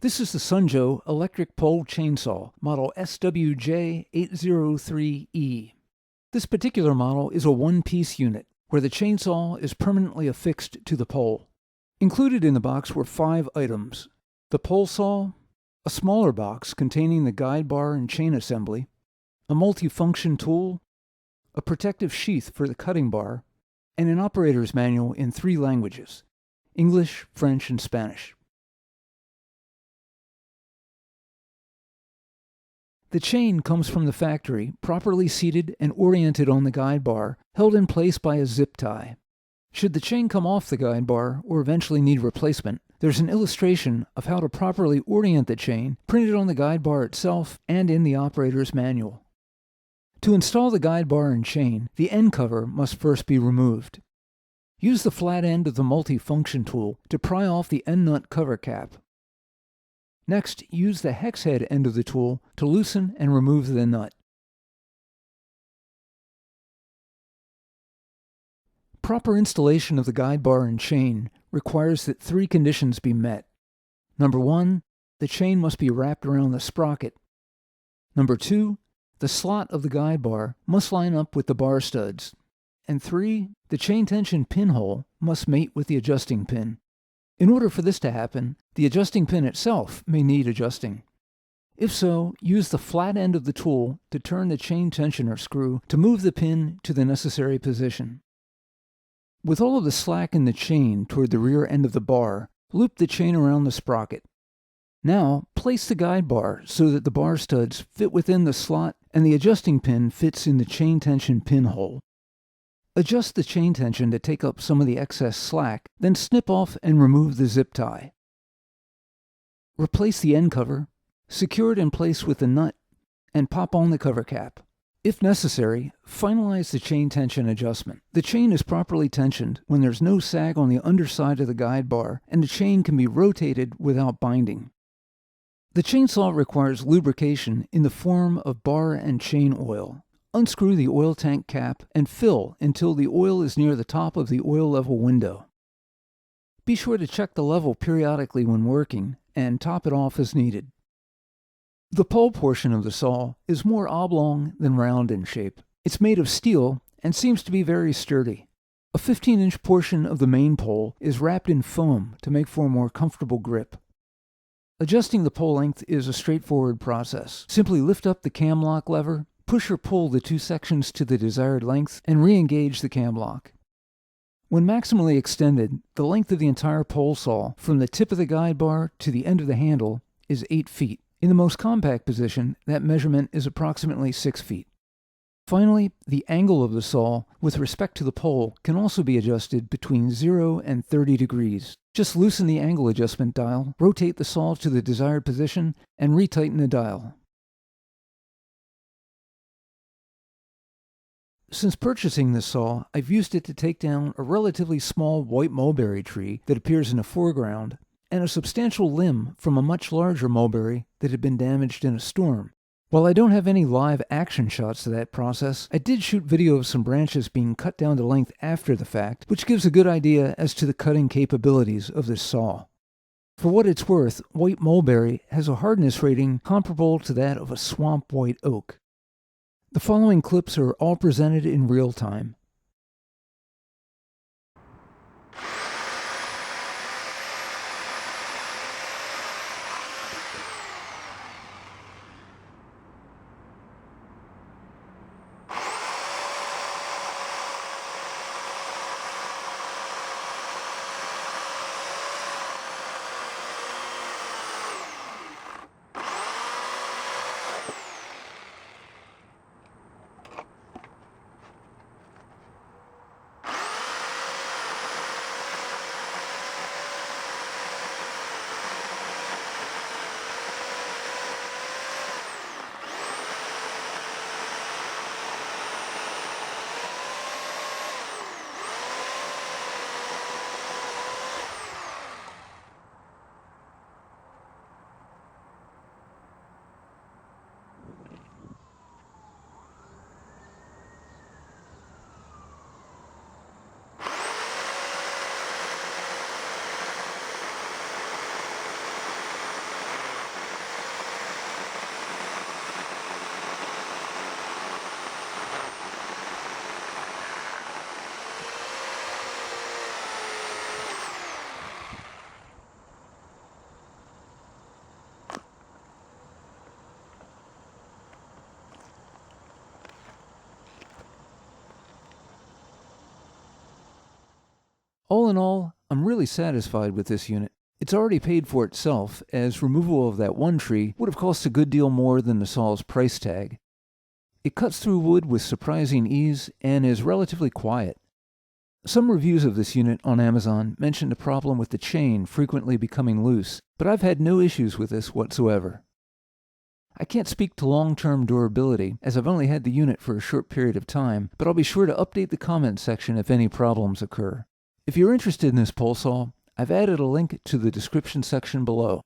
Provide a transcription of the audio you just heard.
This is the Sun Joe electric pole chainsaw, model SWJ803E. This particular model is a one-piece unit, where the chainsaw is permanently affixed to the pole. Included in the box were 5 items: the pole saw, a smaller box containing the guide bar and chain assembly, a multifunction tool, a protective sheath for the cutting bar, and an operator's manual in 3 languages: English, French, and Spanish. The chain comes from the factory, properly seated and oriented on the guide bar, held in place by a zip tie. Should the chain come off the guide bar or eventually need replacement, there's an illustration of how to properly orient the chain printed on the guide bar itself and in the operator's manual. To install the guide bar and chain, the end cover must first be removed. Use the flat end of the multifunction tool to pry off the end nut cover cap. Next, use the hex head end of the tool to loosen and remove the nut. Proper installation of the guide bar and chain requires that 3 conditions be met. Number 1, the chain must be wrapped around the sprocket. Number 2, the slot of the guide bar must line up with the bar studs. And 3, the chain tension pinhole must mate with the adjusting pin. In order for this to happen, the adjusting pin itself may need adjusting. If so, use the flat end of the tool to turn the chain tensioner screw to move the pin to the necessary position. With all of the slack in the chain toward the rear end of the bar, loop the chain around the sprocket. Now, place the guide bar so that the bar studs fit within the slot and the adjusting pin fits in the chain tension pinhole. Adjust the chain tension to take up some of the excess slack, then snip off and remove the zip tie. Replace the end cover, secure it in place with the nut, and pop on the cover cap. If necessary, finalize the chain tension adjustment. The chain is properly tensioned when there's no sag on the underside of the guide bar, and the chain can be rotated without binding. The chainsaw requires lubrication in the form of bar and chain oil. Unscrew the oil tank cap and fill until the oil is near the top of the oil level window. Be sure to check the level periodically when working and top it off as needed. The pole portion of the saw is more oblong than round in shape. It's made of steel and seems to be very sturdy. A 15-inch portion of the main pole is wrapped in foam to make for a more comfortable grip. Adjusting the pole length is a straightforward process. Simply lift up the cam lock lever, push or pull the 2 sections to the desired length, and re-engage the cam lock. When maximally extended, the length of the entire pole saw, from the tip of the guide bar to the end of the handle, is 8 feet. In the most compact position, that measurement is approximately 6 feet. Finally, the angle of the saw with respect to the pole can also be adjusted between 0 and 30 degrees. Just loosen the angle adjustment dial, rotate the saw to the desired position, and retighten the dial. Since purchasing this saw, I've used it to take down a relatively small white mulberry tree that appears in the foreground, and a substantial limb from a much larger mulberry that had been damaged in a storm. While I don't have any live action shots of that process, I did shoot video of some branches being cut down to length after the fact, which gives a good idea as to the cutting capabilities of this saw. For what it's worth, white mulberry has a hardness rating comparable to that of a swamp white oak. The following clips are all presented in real time. All in all, I'm really satisfied with this unit. It's already paid for itself, as removal of that one tree would have cost a good deal more than the saw's price tag. It cuts through wood with surprising ease and is relatively quiet. Some reviews of this unit on Amazon mentioned a problem with the chain frequently becoming loose, but I've had no issues with this whatsoever. I can't speak to long-term durability, as I've only had the unit for a short period of time, but I'll be sure to update the comment section if any problems occur. If you're interested in this pole saw, I've added a link to the description section below.